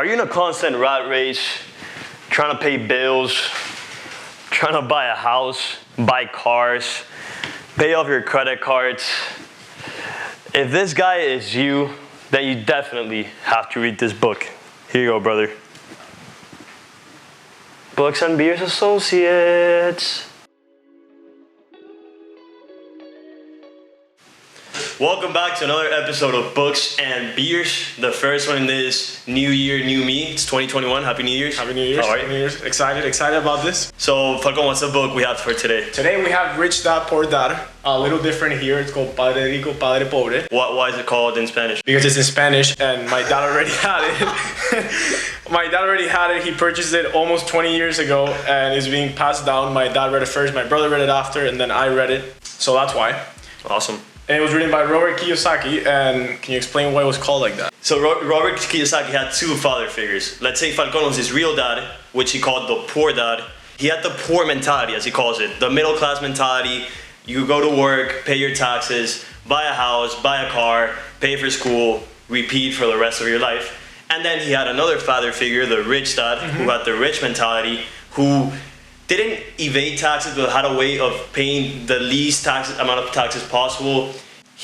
Are you in a constant rat race, trying to pay bills, trying to buy a house, buy cars, pay off your credit cards? If this guy is you, then you definitely have to read this book. Here you go, brother. Books and Beers Associates. Welcome back to another episode of Books and Beers. The first one in this new year, new me. It's 2021. Happy New Year's. Happy New Year's. All right. Happy New Year's. Excited about this. So, Falcon, what's the book we have for today? Today we have Rich Dad, Poor Dad. A little different here. It's called Padre Rico, Padre Pobre. Why is it called in Spanish? Because it's in Spanish and my dad already had it. He purchased it almost 20 years ago and it's being passed down. My dad read it first, my brother read it after, and then I read it. So that's why. Awesome. And it was written by Robert Kiyosaki. And can you explain why it was called like that? So Robert Kiyosaki had two father figures. Let's say Falcon was his real dad, which he called the poor dad. He had the poor mentality, as he calls it, the middle class mentality. You go to work, pay your taxes, buy a house, buy a car, pay for school, repeat for the rest of your life. And then he had another father figure, the rich dad, who had the rich mentality, who didn't evade taxes, but had a way of paying the least amount of taxes possible.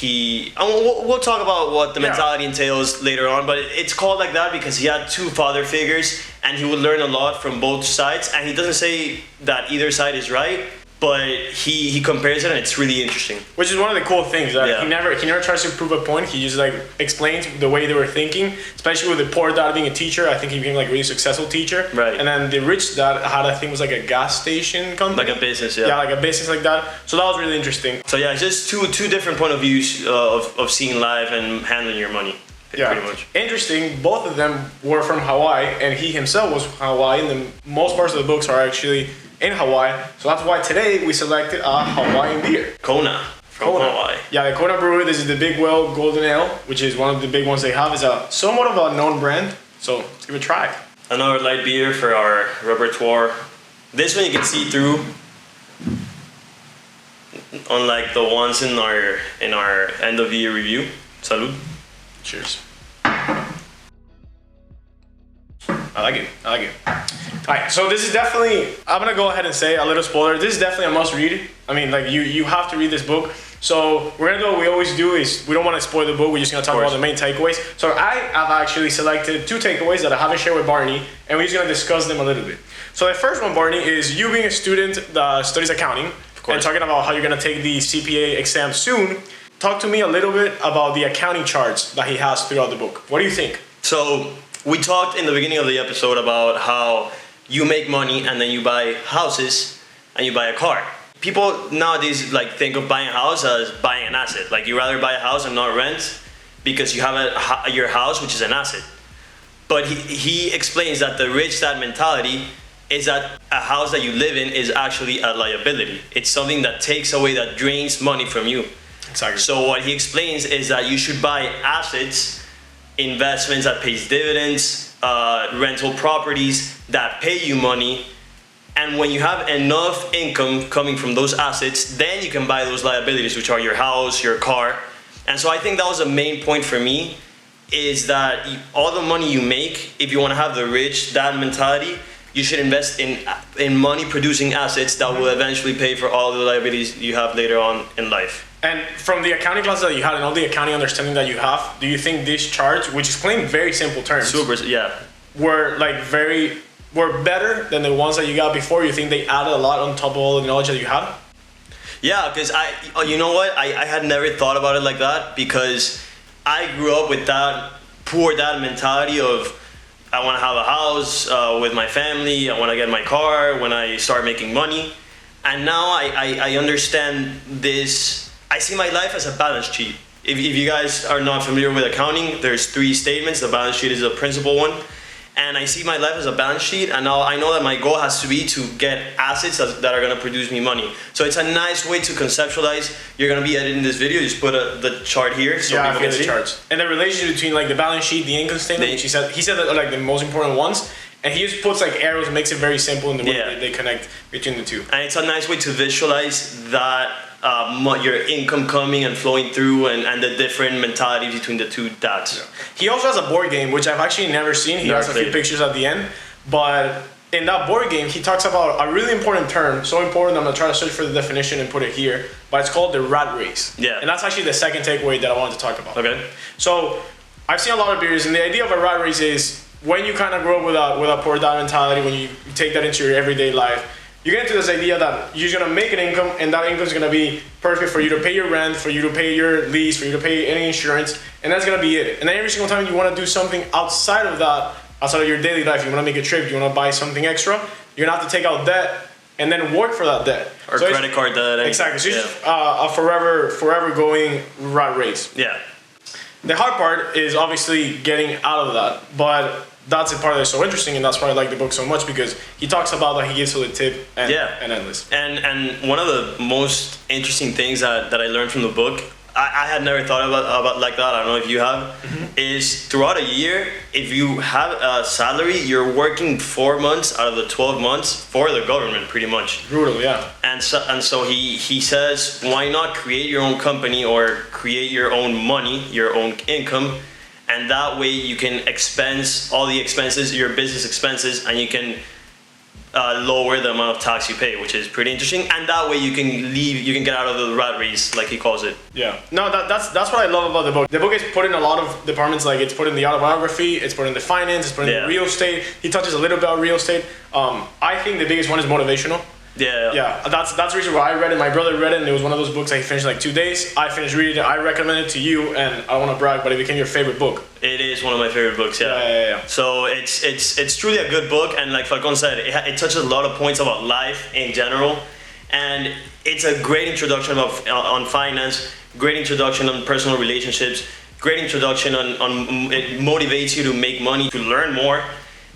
We'll talk about what the mentality entails later on, but it's called like that because he had two father figures and he would learn a lot from both sides. And he doesn't say that either side is right, but he compares it and it's really interesting. Which is one of the cool things that he never tries to prove a point. He just like explains the way they were thinking, especially with the poor dad being a teacher. I think he became like a really successful teacher. Right. And then the rich dad had, I think, was like a gas station company. Like a business, yeah. Yeah, like a business like that. So that was really interesting. So yeah, it's just two different point of views of seeing life and handling your money. Yeah, pretty much. Interesting. Both of them were from Hawaii, and he himself was from Hawaii. And the most parts of the books are actually in Hawaii. So that's why today we selected a Hawaiian beer. Kona from Hawaii. Yeah, the Kona Brewery. This is the Big Well Golden Ale, which is one of the big ones they have. It's a somewhat of a known brand. So let's give it a try. Another light beer for our repertoire. This one you can see through, unlike the ones in our end of year review. Salud. Cheers. I like it. Alright, so this is definitely, I'm gonna go ahead and say a little spoiler. This is definitely a must read. I mean, like you have to read this book. So we're gonna do what we always do is we don't want to spoil the book. We're just gonna talk about the main takeaways. So I have actually selected two takeaways that I haven't shared with Barney, and we're just gonna discuss them a little bit. So the first one, Barney, is you being a student that studies accounting and talking about how you're gonna take the CPA exam soon. Talk to me a little bit about the accounting charts that he has throughout the book. What do you think? So we talked in the beginning of the episode about how you make money and then you buy houses and you buy a car. People nowadays like think of buying a house as buying an asset. Like you rather buy a house and not rent because you have your house, which is an asset. But he explains that the rich dad mentality is that a house that you live in is actually a liability. It's something that takes away, that drains money from you. Exactly. So what he explains is that you should buy assets, investments that pays dividends, rental properties that pay you money, and when you have enough income coming from those assets, then you can buy those liabilities, which are your house, your car. And so I think that was a main point for me, is that all the money you make, if you want to have the rich dad mentality, you should invest in money producing assets that will eventually pay for all the liabilities you have later on in life. And from the accounting classes that you had and all the accounting understanding that you have, do you think these charts, which explain in very simple terms, were better than the ones that you got before? You think they added a lot on top of all the knowledge that you had? Yeah, because you know what? I had never thought about it like that because I grew up with that poor dad mentality of I want to have a house with my family, I want to get my car when I start making money. And now I understand this. I see my life as a balance sheet. If you guys are not familiar with accounting, there's 3 statements. The balance sheet is the principal one. And I see my life as a balance sheet, and now I know that my goal has to be to get assets that are gonna produce me money. So it's a nice way to conceptualize. You're gonna be editing this video, just put the chart here so people can see. Charts. And the relationship between like the balance sheet, the income statement, he said that are like the most important ones. And he just puts like arrows and makes it very simple in the way that they connect between the two. And it's a nice way to visualize that your income coming and flowing through, and the different mentalities between the two dads. Yeah. He also has a board game, which I've actually never seen. He has a few pictures at the end. But in that board game, he talks about a really important term, so important I'm going to try to search for the definition and put it here, but it's called the rat race. Yeah. And that's actually the second takeaway that I wanted to talk about. Okay. So I've seen a lot of beers, and the idea of a rat race is when you kind of grow up with a poor dad mentality, when you take that into your everyday life, you get into this idea that you're going to make an income, and that income is going to be perfect for you to pay your rent, for you to pay your lease, for you to pay any insurance, and that's going to be it. And then every single time you want to do something outside of that, outside of your daily life, you want to make a trip, you want to buy something extra, you're going to have to take out debt and then work for that debt. Or so credit card debt. Exactly. So it's just a forever going rat race. Yeah. The hard part is obviously getting out of that, but that's the part that's so interesting, and that's why I like the book so much, because he talks about that, he gives you the tip and endless. And one of the most interesting things that I learned from the book, I had never thought about like that, I don't know if you have, is throughout a year, if you have a salary, you're working 4 months out of the 12 months for the government, pretty much. Brutal, yeah. And so he says, why not create your own company or create your own money, your own income, and that way you can expense all the expenses, your business expenses, and you can lower the amount of tax you pay, which is pretty interesting. And that way you can get out of the rat race, like he calls it. Yeah. No, that's what I love about the book. The book is put in a lot of departments, like it's put in the autobiography, it's put in the finance, it's put in the real estate. He touches a little bit on real estate. I think the biggest one is motivational. Yeah, that's the reason why I read it. My brother read it, and it was one of those books that he finished in like 2 days. I finished reading it. I recommend it to you, and I don't want to brag, but it became your favorite book. It is one of my favorite books. Yeah. So it's truly a good book, and like Falcon said, it touches a lot of points about life in general, and it's a great introduction on finance, great introduction on personal relationships, great introduction on it motivates you to make money, to learn more.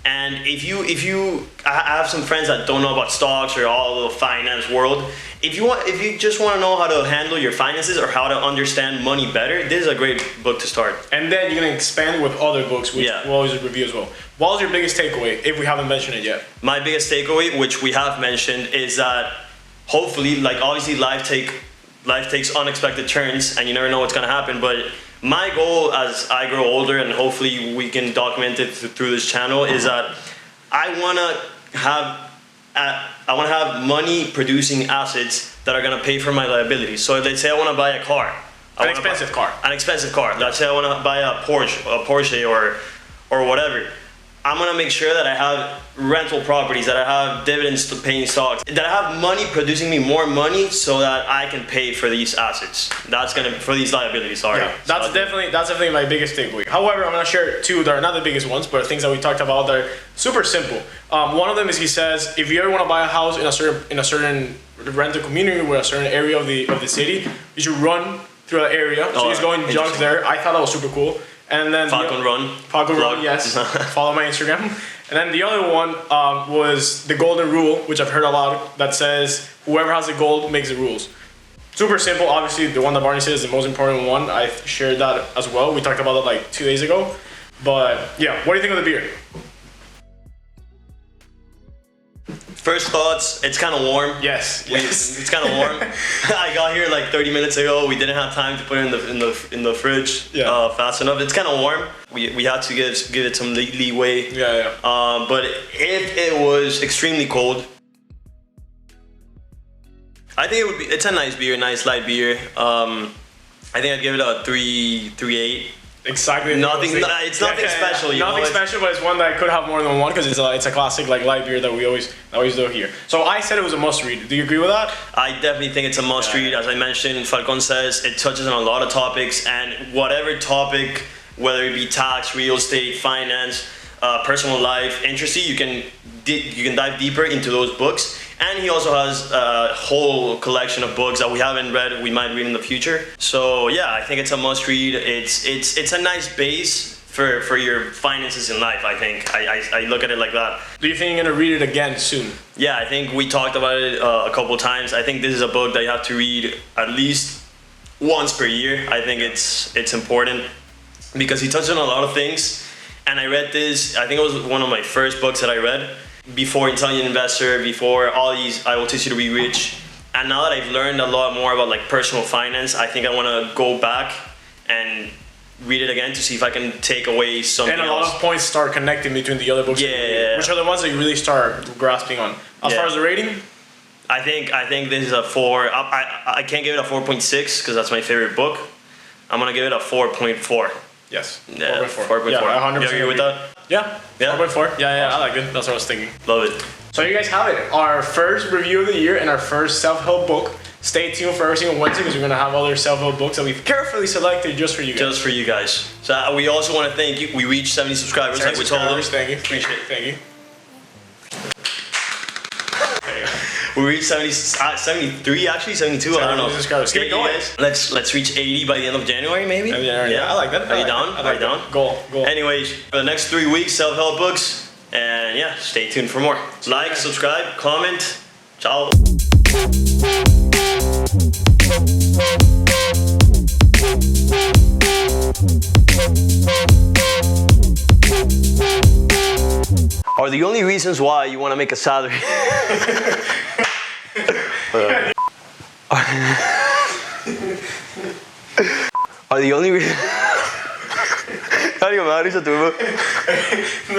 And if you I have some friends that don't know about stocks or all the finance world. If you just want to know how to handle your finances or how to understand money better, this is a great book to start. And then you're gonna expand with other books, which we'll always review as well. What was your biggest takeaway, if we haven't mentioned it yet? My biggest takeaway, which we have mentioned, is that hopefully, like obviously life takes unexpected turns, and you never know what's gonna happen, but my goal as I grow older, and hopefully we can document it through this channel, is that I want to have money producing assets that are going to pay for my liabilities. So let's say I want to buy a car. An expensive car. Let's say I want to buy a Porsche or whatever. I'm going to make sure that I have rental properties, that I have dividends paying stocks, that I have money producing me more money so that I can pay for these assets. For these liabilities, sorry. Yeah, that's definitely my biggest takeaway. However, I'm going to share two that are not the biggest ones, but things that we talked about that are super simple. One of them is, he says, if you ever want to buy a house in a certain rental community or a certain area of the city, you should run through that area. So he's going junk there. I thought that was super cool. And then Falcon Run, yes. Follow my Instagram. And then the other one was the golden rule, which I've heard a lot, that says whoever has the gold makes the rules. Super simple. Obviously, the one that Barney says is the most important one. I shared that as well. We talked about it like 2 days ago. But yeah, what do you think of the beer? First thoughts, it's kind of warm. Yes. It's kind of warm. I got here like 30 minutes ago. We didn't have time to put it in the fridge fast enough. It's kind of warm. We had to give it some leeway. Yeah. But if it was extremely cold, I think it's a nice beer, nice light beer. I think I'd give it a 3.8. Exactly. It's nothing special. Nothing special, but it's one that could have more than one, because it's a classic like light beer that we always do here. So I said it was a must read. Do you agree with that? I definitely think it's a must read. As I mentioned, Falcon says it touches on a lot of topics, and whatever topic, whether it be tax, real estate, finance, personal life, interests you, you can dive deeper into those books. And he also has a whole collection of books that we haven't read, we might read in the future. So yeah, I think it's a must read. It's a nice base for your finances in life, I think. I look at it like that. Do you think you're gonna read it again soon? Yeah, I think we talked about it a couple times. I think this is a book that you have to read at least once per year. I think it's important because he touched on a lot of things. And I read this, I think it was one of my first books that I read. Before Intelligent Investor, before all these, I Will Teach You to Be Rich. And now that I've learned a lot more about like personal finance, I think I want to go back and read it again to see if I can take away something And a lot else. of points start connecting between the other books. Yeah. Which are the ones that you really start grasping on. As far as the rating, I think this is a 4. I can't give it a 4.6 because that's my favorite book. I'm gonna give it a 4.4. yes. Yeah, 4.4. 4.4. Yeah, 100% You agree with that? Yeah. Yeah? 4.4. Yeah, I like it. That's what I was thinking. Love it. So you guys have it. Our first review of the year and our first self-help book. Stay tuned for every single Wednesday because we're going to have other self-help books that we've carefully selected just for you guys. Just for you guys. So we also want to thank you. We reached 70 subscribers, like we told them. Thank you. Appreciate it. Thank you. We reached 73 actually, 72. I don't know. Subscribers. Keep it going. Let's reach 80 by the end of January, maybe. Yeah, I like that. Are you down? Are you down? Goal. Anyways, for the next 3 weeks, self-help books, and yeah, stay tuned for more. Like, subscribe, comment. Ciao. Are the only reasons why you want to make a salary? Are the only reasons...